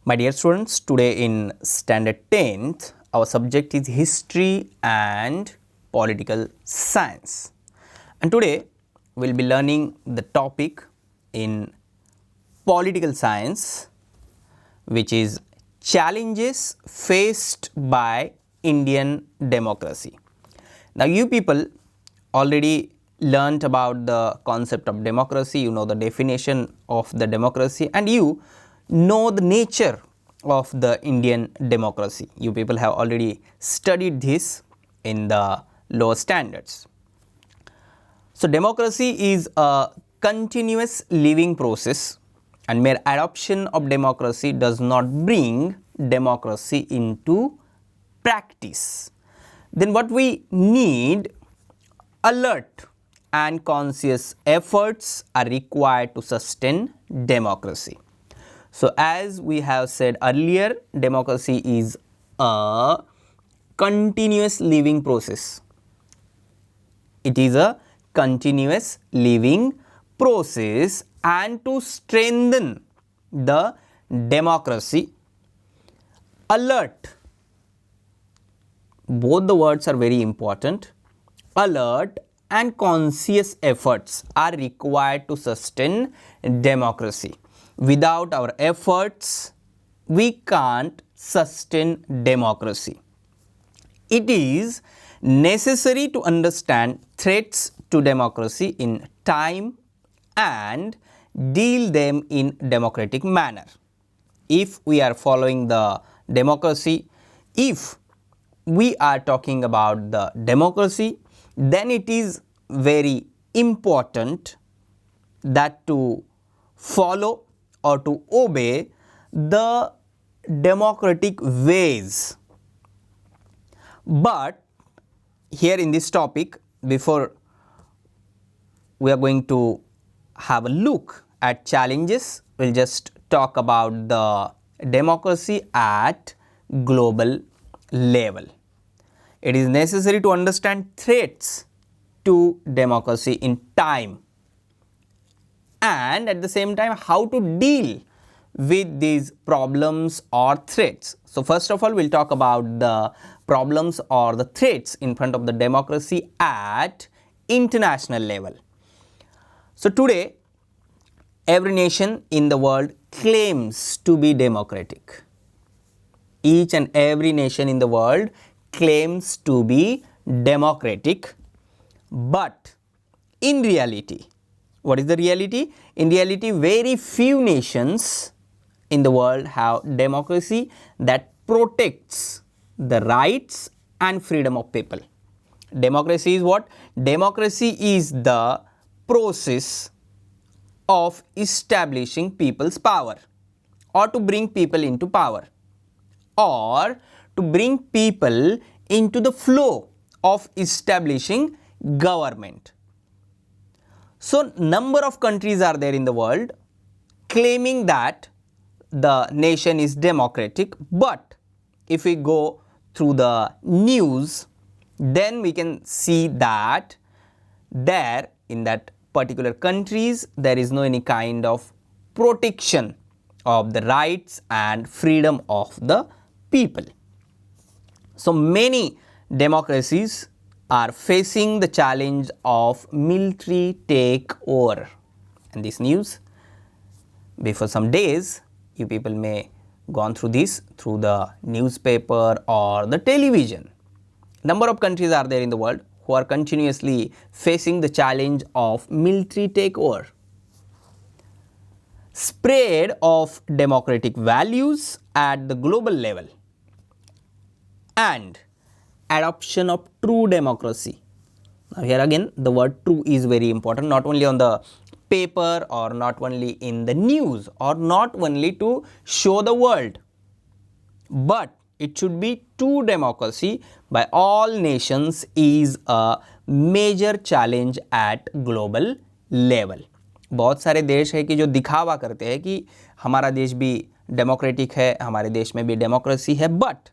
My dear students, today in standard 10th, our subject is history and political science. And today we'll be learning the topic in political science, which is challenges faced by Indian democracy. Now you people already learnt about the concept of democracy, you know the definition of the democracy, and you know the nature of the Indian democracy. You people have already studied this in the lower standards. So democracy is a continuous living process, and mere adoption of democracy does not bring democracy into practice. Then what we need, alert and conscious efforts are required to sustain democracy. So as we have said earlier, democracy is a continuous living process. It is a continuous living process, and to strengthen the democracy, alert, both the words are very important, alert and conscious efforts are required to sustain democracy. Without our efforts, we can't sustain democracy. It is necessary to understand threats to democracy in time and deal them in democratic manner. If we are following the democracy, if we are talking about the democracy, then it is very important that to follow or to obey the democratic ways. But here in this topic, before we are going to have a look at challenges, we'll just talk about the democracy at global level. It is necessary to understand threats to democracy in time, and at the same time how to deal with these problems or threats. So first of all, we'll talk about the problems or the threats in front of the democracy at international level. So today, every nation in the world claims to be democratic. Each and every nation in the world claims to be democratic, but in reality, what is the reality? In reality, very few nations in the world have democracy that protects the rights and freedom of people. Democracy is what? Democracy is the process of establishing people's power, or to bring people into power, or to bring people into the flow of establishing government. So number of countries are there in the world claiming that the nation is democratic, but if we go through the news, then we can see that there in that particular countries there is no any kind of protection of the rights and freedom of the people. So many democracies are facing the challenge of military takeover. And this news, before some days, you people may gone through this through the newspaper or the television. Number of countries are there in the world who are continuously facing the challenge of military takeover. Spread of democratic values at the global level and adoption of true democracy. Now here again the word true is very important, not only on the paper or not only in the news or not only to show the world, but it should be true democracy by all nations is a major challenge at global level. बहुत सारे देश है कि जो दिखावा करते हैं कि हमारा देश भी डेमोक्रेटिक है, हमारे देश में भी डेमोक्रेसी है, बट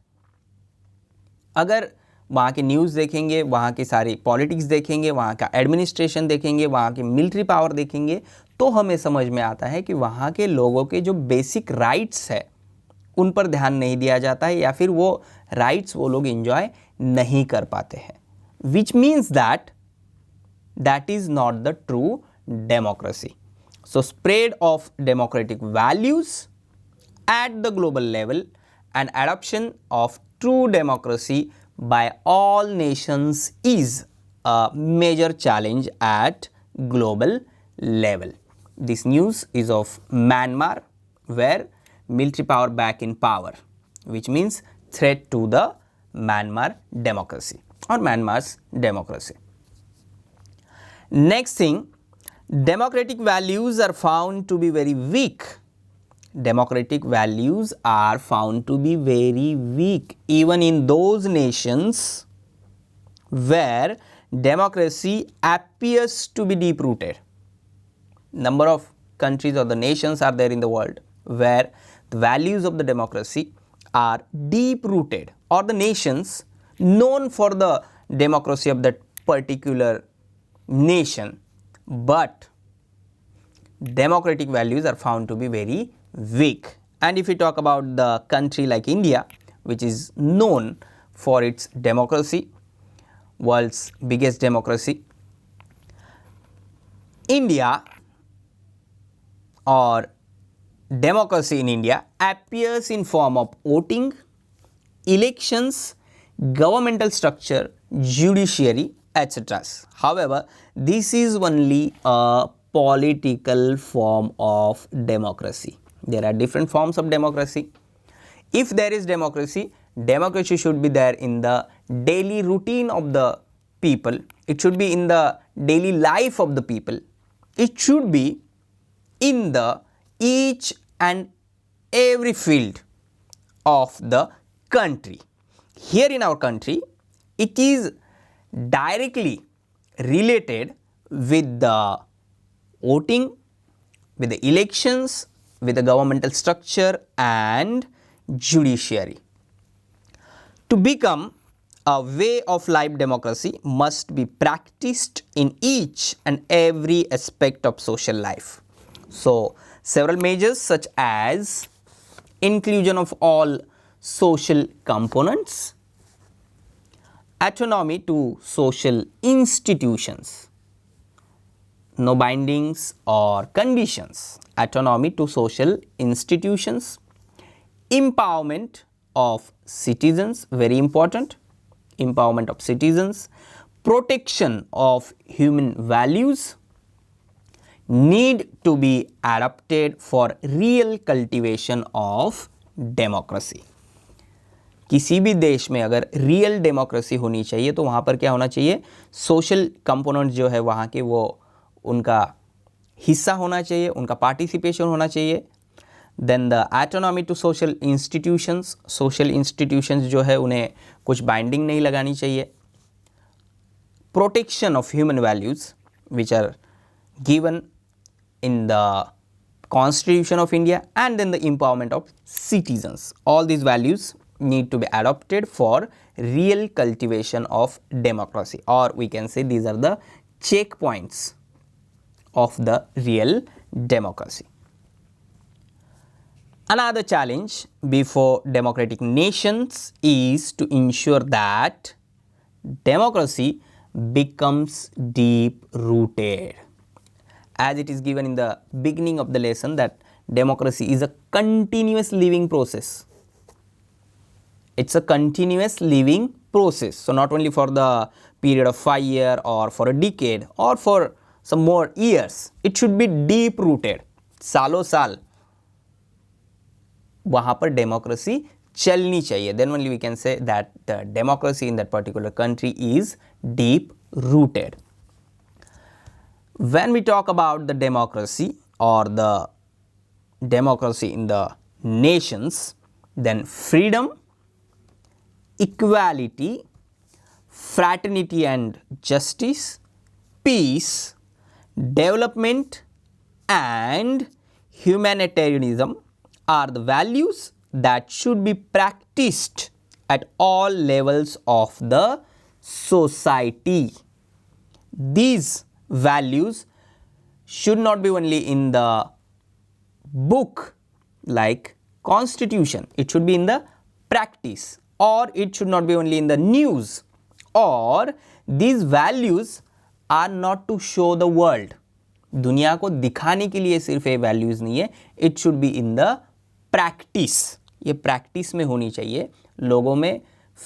अगर वहाँ की न्यूज़ देखेंगे, वहाँ की सारी पॉलिटिक्स देखेंगे, वहाँ का एडमिनिस्ट्रेशन देखेंगे, वहाँ की मिलिट्री पावर देखेंगे, तो हमें समझ में आता है कि वहाँ के लोगों के जो बेसिक राइट्स है उन पर ध्यान नहीं दिया जाता है या फिर वो राइट्स वो लोग एंजॉय नहीं कर पाते हैं, which means that that is not the true democracy. So spread of democratic values at the global level and adoption of true democracy by all nations is a major challenge at global level. This news is of Myanmar, where military power back in power, which means threat to the Myanmar democracy or Myanmar's democracy. Next thing, democratic values are found to be very weak. Democratic values are found to be very weak even in those nations where democracy appears to be deep rooted. Number of countries or the nations are there in the world where the values of the democracy are deep rooted, or the nations known for the democracy of that particular nation, but democratic values are found to be very weak. And if we talk about the country like India, which is known for its democracy, world's biggest democracy, India or democracy in India appears in form of voting, elections, governmental structure, judiciary, etc. However, this is only a political form of democracy. There are different forms of democracy. If there is democracy, democracy should be there in the daily routine of the people. It should be in the daily life of the people. It should be in the each and every field of the country. Here in our country, it is directly related with the voting, with the elections, with the governmental structure and judiciary. To become a way of life, democracy must be practiced in each and every aspect of social life. So, several measures such as inclusion of all social components, autonomy to social institutions, no bindings or conditions, autonomy to social institutions, empowerment of citizens, very important, empowerment of citizens, protection of human values, need to be adapted for real cultivation of democracy. किसी भी देश में अगर real democracy होनी चाहिए तो वहाँ पर क्या होना चाहिए, सोशल कंपोनेंट जो है वहाँ के वो उनका हिस्सा होना चाहिए, उनका पार्टिसिपेशन होना चाहिए. Then the autonomy to social institutions, social institutions जो है उन्हें कुछ बाइंडिंग नहीं लगानी चाहिए. Protection of human values which are given in the Constitution of India, and then the empowerment of citizens. All these values need to be adopted for real cultivation of democracy, or we can say these are the checkpoints of the real democracy. Another challenge before democratic nations is to ensure that democracy becomes deep rooted. As it is given in the beginning of the lesson that democracy is a continuous living process. It's a continuous living process. So not only for the period of 5 years or for a decade or for some more years, it should be deep rooted. सालों साल वहाँ पर democracy चलनी चाहिए. Then only we can say that the democracy in that particular country is deep rooted. When we talk about the democracy or the democracy in the nations, then freedom, equality, fraternity and justice, peace, development and humanitarianism are the values that should be practiced at all levels of the society. These values should not be only in the book like constitution, it should be in the practice, or it should not be only in the news, or these values are not to show the world. दुनिया को दिखाने के लिए सिर्फ ये values नहीं है, it should be in the practice. ये प्रैक्टिस में होनी चाहिए. लोगों में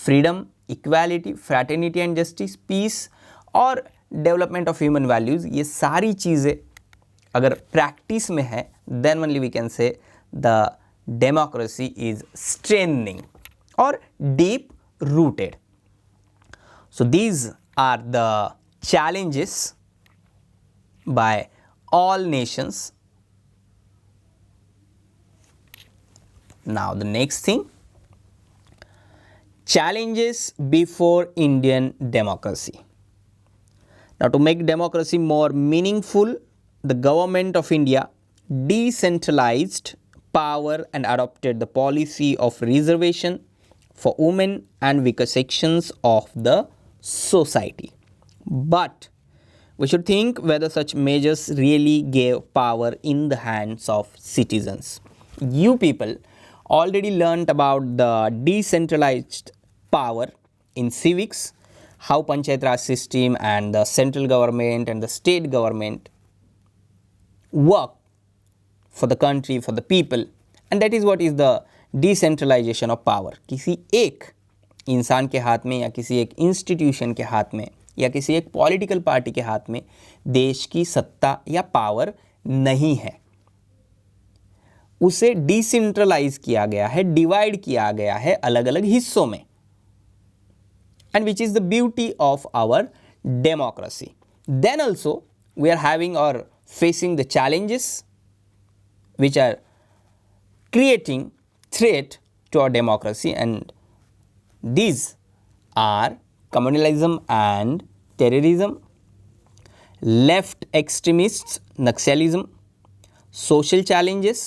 freedom, equality, fraternity and justice, peace और डेवलपमेंट ऑफ ह्यूमन वैल्यूज़, ये सारी चीज़ें अगर प्रैक्टिस में है, then only we can say the democracy is strengthening और deep rooted. So these are the challenges by all nations. Now the next thing, challenges before Indian democracy. Now to make democracy more meaningful, the government of India decentralized power and adopted the policy of reservation for women and weaker sections of the society. But we should think whether such measures really gave power in the hands of citizens. You people already learnt about the decentralized power in civics, how Panchayat Raj system and the central government and the state government work for the country, for the people, and that is what is the decentralization of power. किसी एक इंसान के हाथ में या किसी एक institution के हाथ में या किसी एक पॉलिटिकल पार्टी के हाथ में देश की सत्ता या पावर नहीं है. उसे डिसेंट्रलाइज किया गया है, डिवाइड किया गया है अलग अलग हिस्सों में. And which is the beauty of our democracy. Then also we are having और facing the challenges which are creating threat to our democracy, and these are communalism and terrorism, left extremists, Naxalism, social challenges,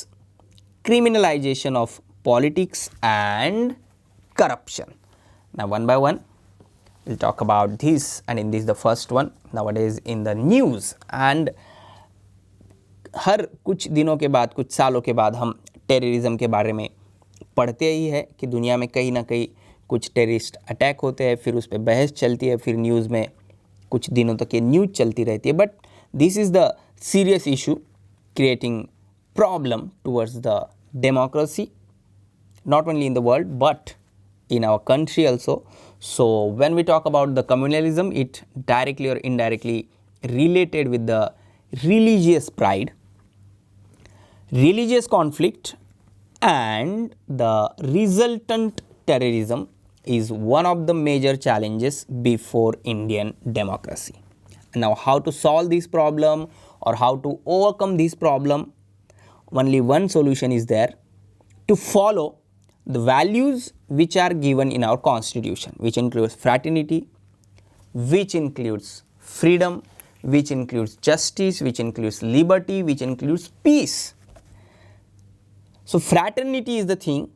criminalization of politics and corruption. Now one by one we'll talk about this, and in this the first one, nowadays in the news, and हर कुछ दिनों के बाद, कुछ सालों के बाद हम terrorism के बारे में पढ़ते ही है कि दुनिया में कहीं ना कहीं कुछ टेररिस्ट अटैक होते हैं, फिर उस पर बहस चलती है, फिर न्यूज़ में कुछ दिनों तक ये न्यूज़ चलती रहती है. But this is the serious issue creating problem towards the democracy, not only in the world but in our country also. So when we talk about the communalism, it directly or indirectly related with the religious pride, religious conflict, and the resultant terrorism is one of the major challenges before Indian democracy. Now how to solve this problem or how to overcome this problem, only one solution is there: to follow the values which are given in our constitution, which includes fraternity, which includes freedom, which includes justice, which includes liberty, which includes peace. So fraternity is the thing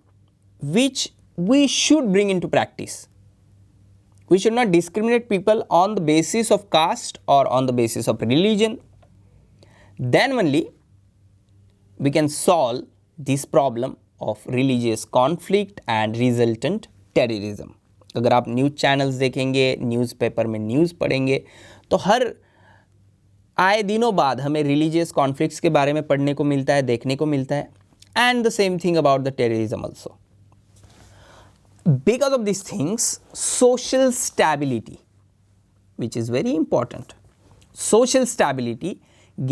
which we should bring into practice. We should not discriminate people on the basis of caste or on the basis of religion. Then only we can solve this problem of religious conflict and resultant terrorism. अगर आप news channels देखेंगे, newspaper में news पढ़ेंगे, तो हर आए दिनों बाद हमें रिलीजियस कॉन्फ्लिक्ट्स के बारे में पढ़ने को मिलता है, देखने को मिलता है. And the same thing about the terrorism also. Because of this things, social stability, which is very important, social stability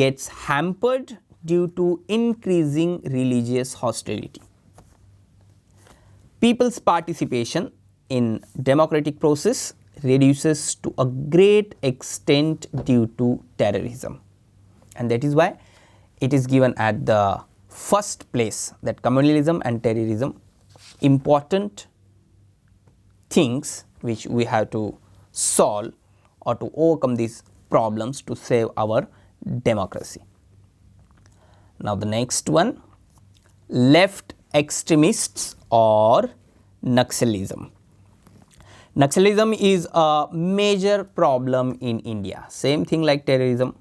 gets hampered due to increasing religious hostility. People's participation in democratic process reduces to a great extent due to terrorism, and that is why it is given at the first place, that communalism and terrorism, important things which we have to solve or to overcome these problems to save our democracy. Now the next one, left extremists or Naxalism. Naxalism is a major problem in India. Same thing like terrorism.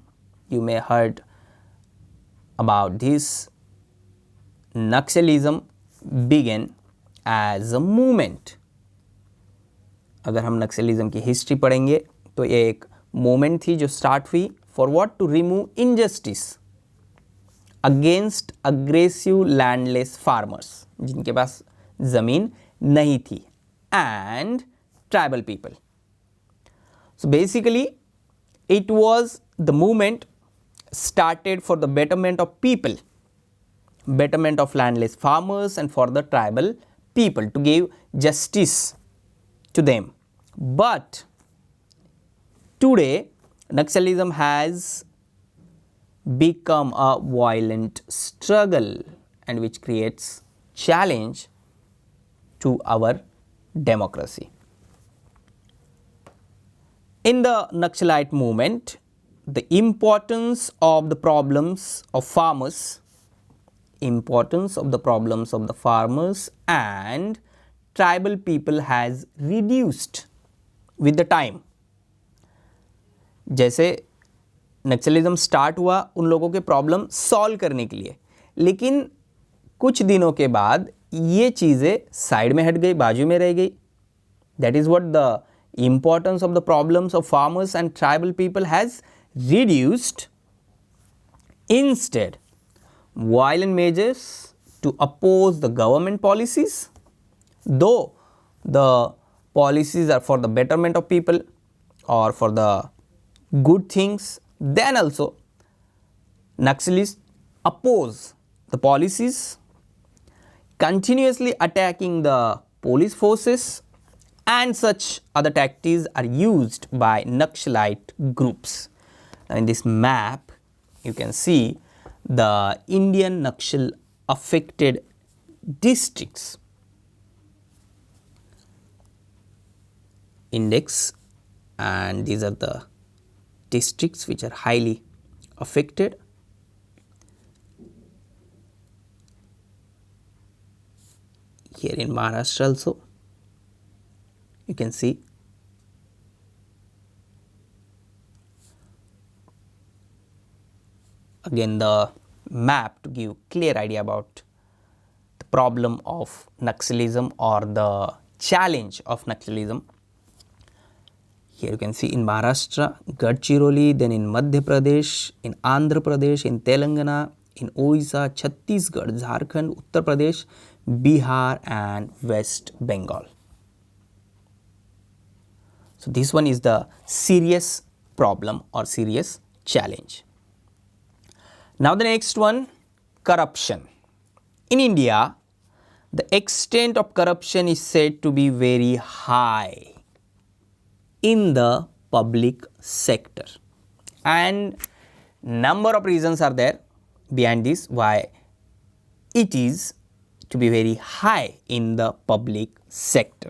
You may heard about this. Naxalism began as a movement. अगर हम नक्सलिज्म की history पढ़ेंगे तो ये एक movement थी जो start हुई for what, to remove injustice against aggressive landless farmers, जिनके पास जमीन नहीं थी, and tribal people. So basically it was the movement started for the betterment of people, betterment of landless farmers and for the tribal people, to give justice to them. But today Naxalism has become a violent struggle and which creates challenge to our democracy. In the Naxalite movement, the importance of the problems of farmers, and tribal people has reduced with the time. जैसे Naxalism start हुआ उन लोगों के problem solve करने के लिए, लेकिन कुछ दिनों के बाद ये चीज़ें साइड में हट गई, बाजू में रह गई. That is what the importance of the problems of farmers and tribal people has reduced. Instead, violent measures to oppose the government policies, though the policies are for the betterment of people or for the good things, then also Naxalists oppose the policies, continuously attacking the police forces, and such other tactics are used by Naxalite groups. Now in this map you can see the Indian Naxal affected districts index, and these are the districts which are highly affected. Here in Maharashtra also you can see. Again the map to give clear idea about the problem of Naxalism or the challenge of Naxalism. Here you can see in Maharashtra, Gadchiroli, then in Madhya Pradesh, in Andhra Pradesh, in Telangana, in Odisha, Chhattisgarh, Jharkhand, Uttar Pradesh, Bihar and West Bengal. So this one is the serious problem or serious challenge. Now the next one, corruption. In India, the extent of corruption is said to be very high in the public sector, and number of reasons are there behind this why it is to be very high in the public sector.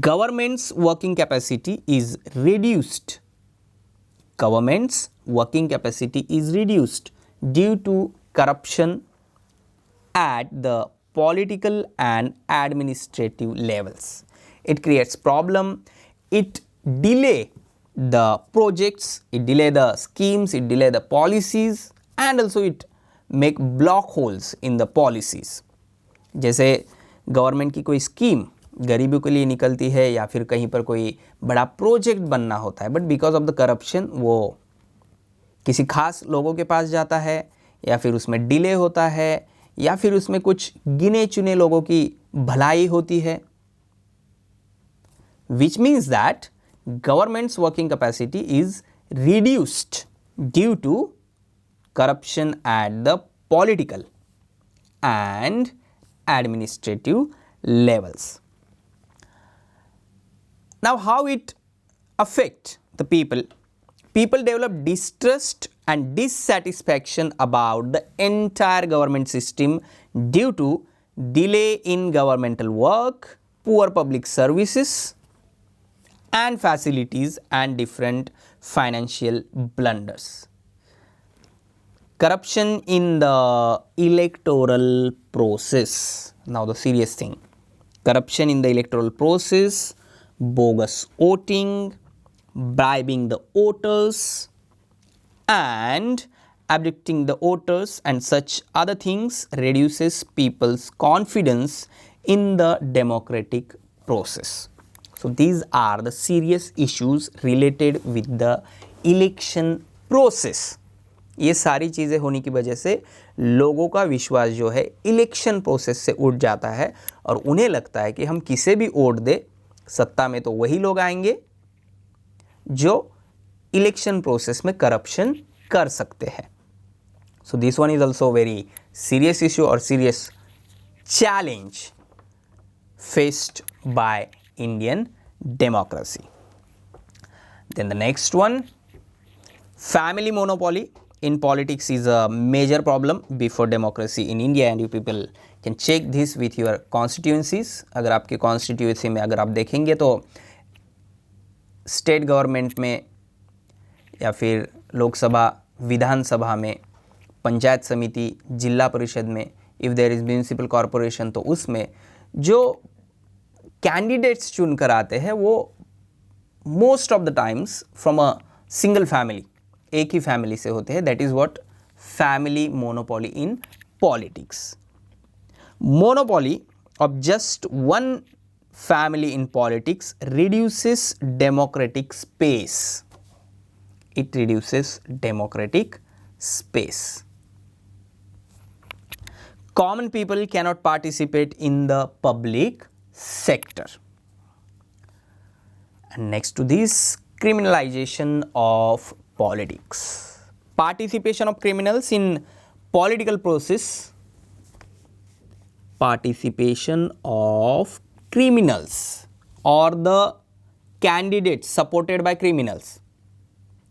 Government's working capacity is reduced. Government's working capacity is reduced due to corruption at the political and administrative levels. It creates problem, it delay the projects, it delay the schemes, it delay the policies, and also it make block holes in the policies. जैसे government की कोई scheme गरीबों के लिए निकलती है या फिर कहीं पर कोई बड़ा प्रोजेक्ट बनना होता है, but because of the corruption वो किसी खास लोगों के पास जाता है या फिर उसमें डिले होता है या फिर उसमें कुछ गिने चुने लोगों की भलाई होती है, which means that government's working capacity is reduced due to corruption at the political and administrative levels. Now how it affect the people? People develop distrust and dissatisfaction about the entire government system due to delay in governmental work, poor public services and facilities and different financial blunders. Corruption in the electoral process. Now the serious thing. Corruption in the electoral process, bogus voting, bribing the voters and abducting the voters and such other things reduces people's confidence in the democratic process. So these are the serious issues related with the election process. ये सारी चीज़ें होने की वजह से लोगों का विश्वास जो है इलेक्शन प्रोसेस से उठ जाता है और उन्हें लगता है कि हम किसे भी वोट दे सत्ता में तो वही लोग आएंगे जो इलेक्शन प्रोसेस में करप्शन कर सकते हैं. So this one is also very serious issue और serious challenge faced by Indian democracy. Then the next one, family monopoly in politics is a major problem before democracy in India, and you people can check this with your constituencies. अगर आपके constituency में अगर आप देखेंगे तो state government में या फिर लोकसभा विधानसभा में पंचायत समिति जिला परिषद में if there is municipal corporation तो उसमें जो कैंडिडेट्स चुन कर आते हैं वो most of the times from a single family, एक ही फैमिली से होते हैं. That is what family monopoly in politics. Monopoly of just one family in politics reduces democratic space. It reduces democratic space. Common people cannot participate in the public sector. And next to this, criminalization of politics. Participation of criminals in political process. Participation of criminals or the candidates supported by criminals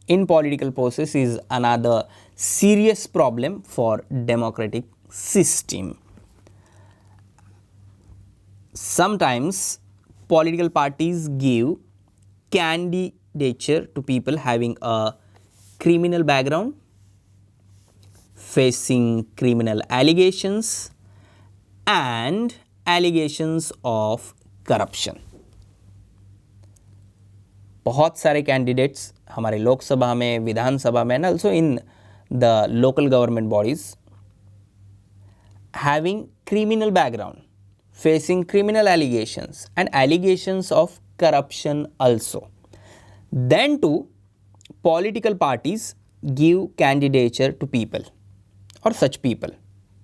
in political process is another serious problem for democratic system. Sometimes political parties give candidature to people having a criminal background, facing criminal allegations and allegations of corruption. बहुत सारे candidates हमारे लोकसभा में, विधानसभा में, and also in the local government bodies having criminal background, facing criminal allegations and allegations of corruption also. Then too, political parties give candidature to people or such people,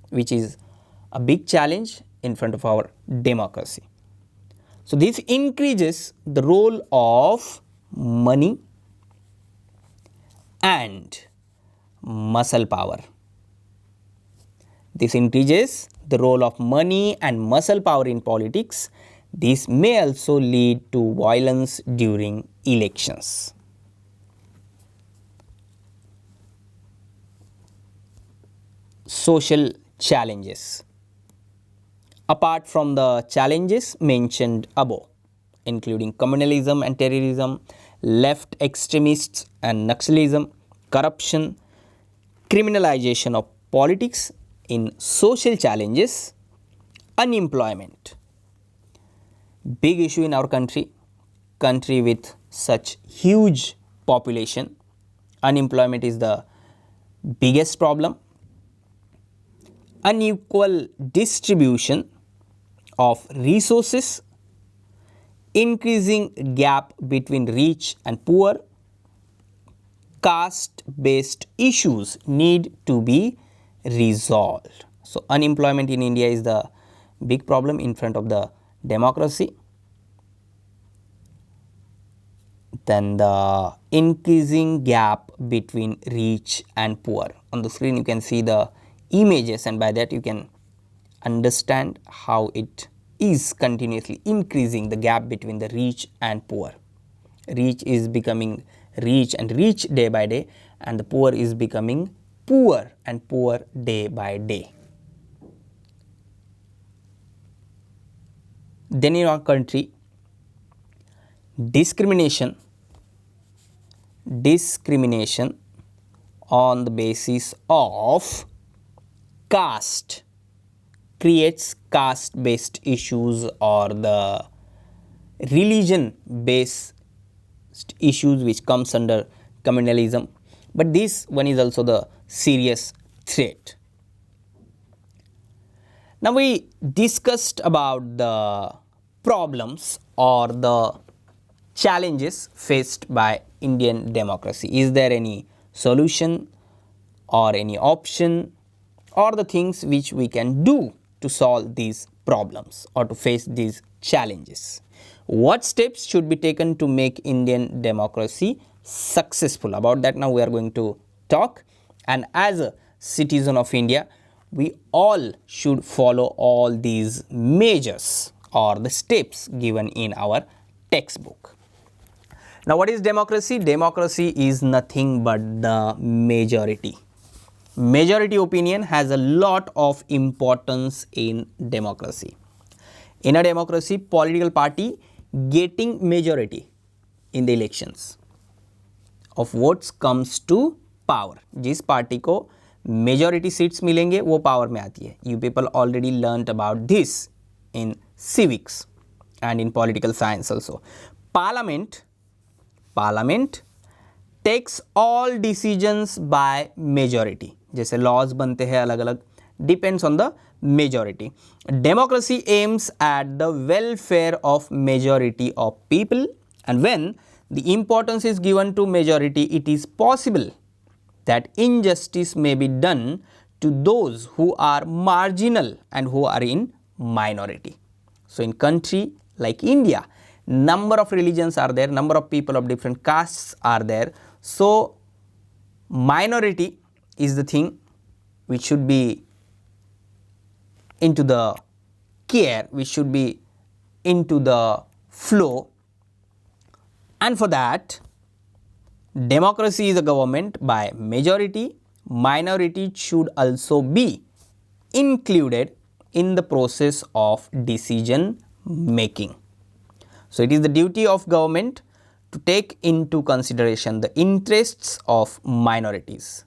which is a big challenge in front of our democracy. So this increases the role of money and muscle power. This increases the role of money and muscle power in politics. This may also lead to violence during elections. Social challenges. Apart from the challenges mentioned above, including communalism and terrorism, left extremists and Naxalism, corruption, criminalization of politics, in social challenges, unemployment. Big issue in our country with such huge population. Unemployment is the biggest problem. Unequal distribution of resources, increasing gap between rich and poor, caste-based issues need to be resolved. So unemployment in India is the big problem in front of the democracy. Then the increasing gap between rich and poor. On the screen you can see the images, and by that you can understand how it is continuously increasing the gap between the rich and poor. Rich is becoming rich and rich day by day, and the poor is becoming poor and poor day by day. Then in our country, discrimination on the basis of caste creates caste-based issues or the religion-based issues which comes under communalism. But this one is also the serious threat. Now we discussed about the problems or the challenges faced by Indian democracy. Is there any solution or any option or the things which we can do to solve these problems or to face these challenges? What steps should be taken to make Indian democracy successful? About that now we are going to talk, and as a citizen of India, we all should follow all these measures or the steps given in our textbook. Now what is democracy? Democracy is nothing but the majority. Majority opinion has a lot of importance in democracy. In a democracy, political party getting majority in the elections of votes comes to power. जिस party को majority seats मिलेंगे वो power में आती है. You people already learnt about this in civics and in political science also. Parliament takes all decisions by majority. जैसे laws बनते हैं अलग अलग, depends on the majority. Democracy aims at the welfare of majority of people, and when the importance is given to majority, it is possible that injustice may be done to those who are marginal and who are in minority. So in country like India, number of religions are there, number of people of different castes are there. So minority is the thing which should be into the care, which should be into the flow, and for that democracy is a government by majority. Minority should also be included in the process of decision making. So it is the duty of government to take into consideration the interests of minorities.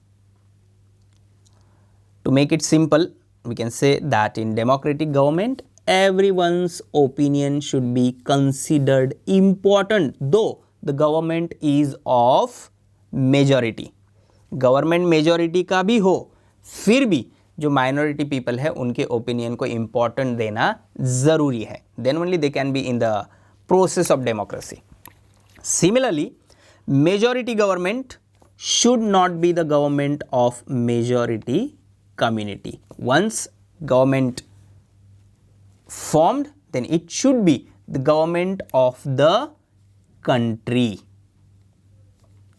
To make it simple, we can say that in democratic government, everyone's opinion should be considered important, though the government is of majority. Government majority का भी हो, फिर भी जो minority people है उनके opinion को important देना ज़रूरी है. Then only they can be in the process of democracy. Similarly, majority government should not be the government of majority community. Once government formed, then it should be the government of the country.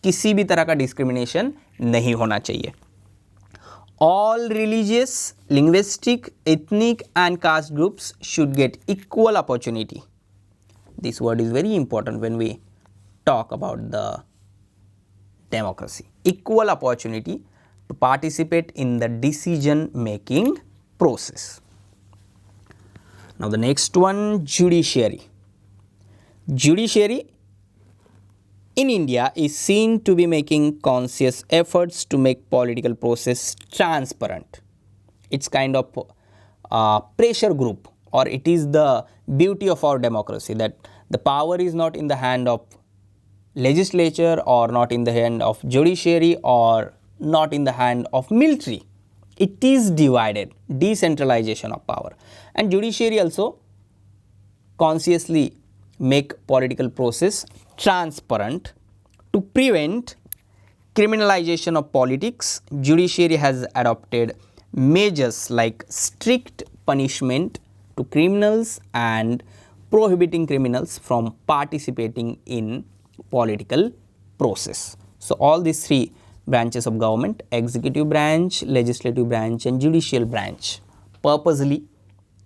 किसी भी तरह का discrimination नहीं होना चाहिए. All religious, linguistic, ethnic and caste groups should get equal opportunity. This word is very important when we talk about the democracy. Equal opportunity to participate in the decision making process. Now the next one, judiciary. Judiciary in India is seen to be making conscious efforts to make political process transparent. It's kind of pressure group, or it is the beauty of our democracy that the power is not in the hand of legislature or not in the hand of judiciary or not in the hand of military. It is divided, decentralization of power, and judiciary also consciously make political process transparent. To prevent criminalization of politics, judiciary has adopted measures like strict punishment to criminals and prohibiting criminals from participating in political process. So all these three branches of government, executive branch, legislative branch and judicial branch, purposely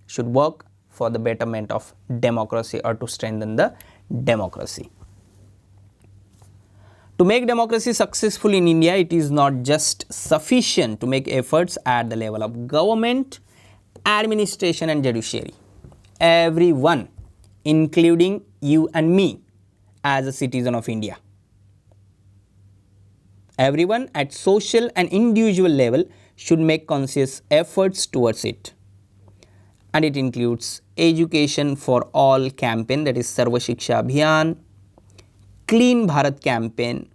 should work for the betterment of democracy or to strengthen the democracy. To make democracy successful in India, it is not just sufficient to make efforts at the level of government, administration and judiciary. Everyone, including you and me as a citizen of India, everyone at social and individual level should make conscious efforts towards it. And it includes education for all campaign, that is Sarva Shiksha Abhiyan, Clean Bharat campaign,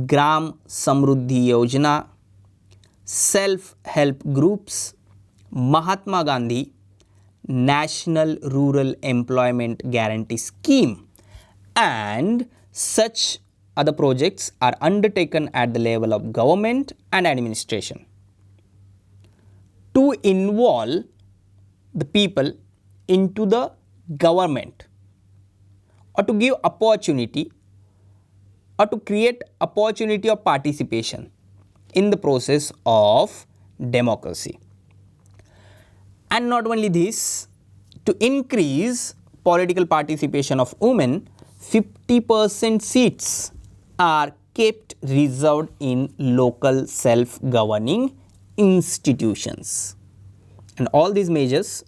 Gram Samruddhi Yojana, self-help groups, Mahatma Gandhi National Rural Employment Guarantee Scheme, and such other projects are undertaken at the level of government and administration to involve the people into the government, or to give opportunity, or to create opportunity of participation in the process of democracy. And not only this, to increase political participation of women, 50% seats are kept reserved in local self-governing institutions. And all these measures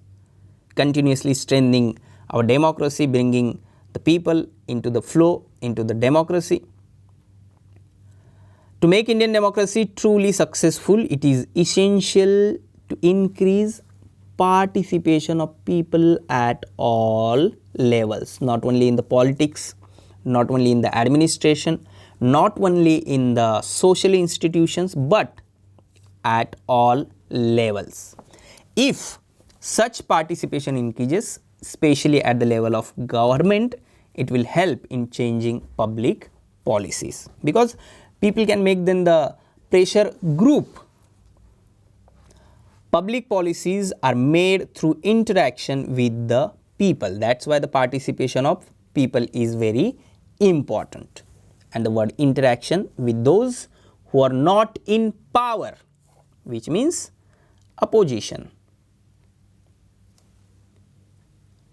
continuously strengthening our democracy, bringing the people into the flow, into the democracy. To make Indian democracy truly successful, it is essential to increase participation of people at all levels, not only in the politics, not only in the administration, not only in the social institutions, but at all levels. If such participation increases, especially at the level of government, it will help in changing public policies, because people can make then the pressure group. Public policies are made through interaction with the people. That's why the participation of people is very important. And the word interaction with those who are not in power, which means opposition.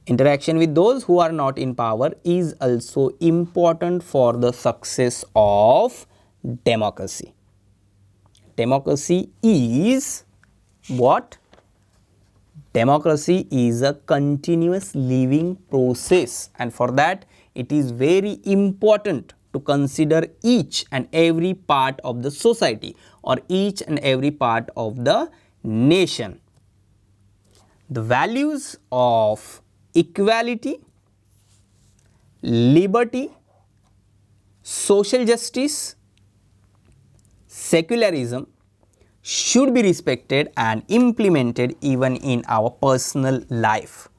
Interaction with those who are not in power is also important for the success of democracy. Democracy is what? Democracy is a continuous living process, and for that it is very important to consider each and every part of the society or each and every part of the nation. The values of equality, liberty, social justice, secularism should be respected and implemented even in our personal life.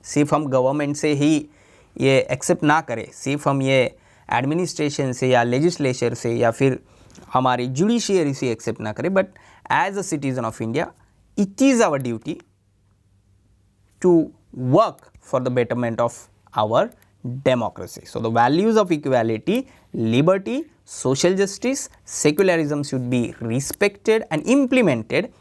सिर्फ हम government से ही ये accept ना करें, सिर्फ हम ये administration से या लेजिस्लेचर से या फिर हमारी जुडिशियरी से एक्सेप्ट ना करें, but as a citizen of India it is our duty to work for the betterment of our democracy. So, the values of equality, liberty, social justice, secularism should be respected and implemented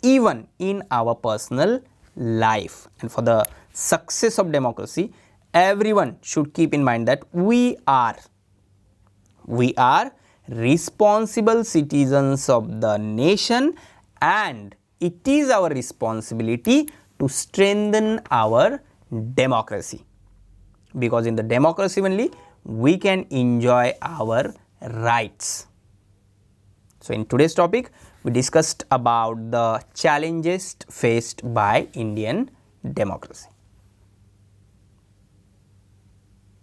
even in our personal life. And for the success of democracy, everyone should keep in mind that we are responsible citizens of the nation, and it is our responsibility to strengthen our democracy, because in the democracy only we can enjoy our rights. So, in today's topic we discussed about the challenges faced by Indian democracy.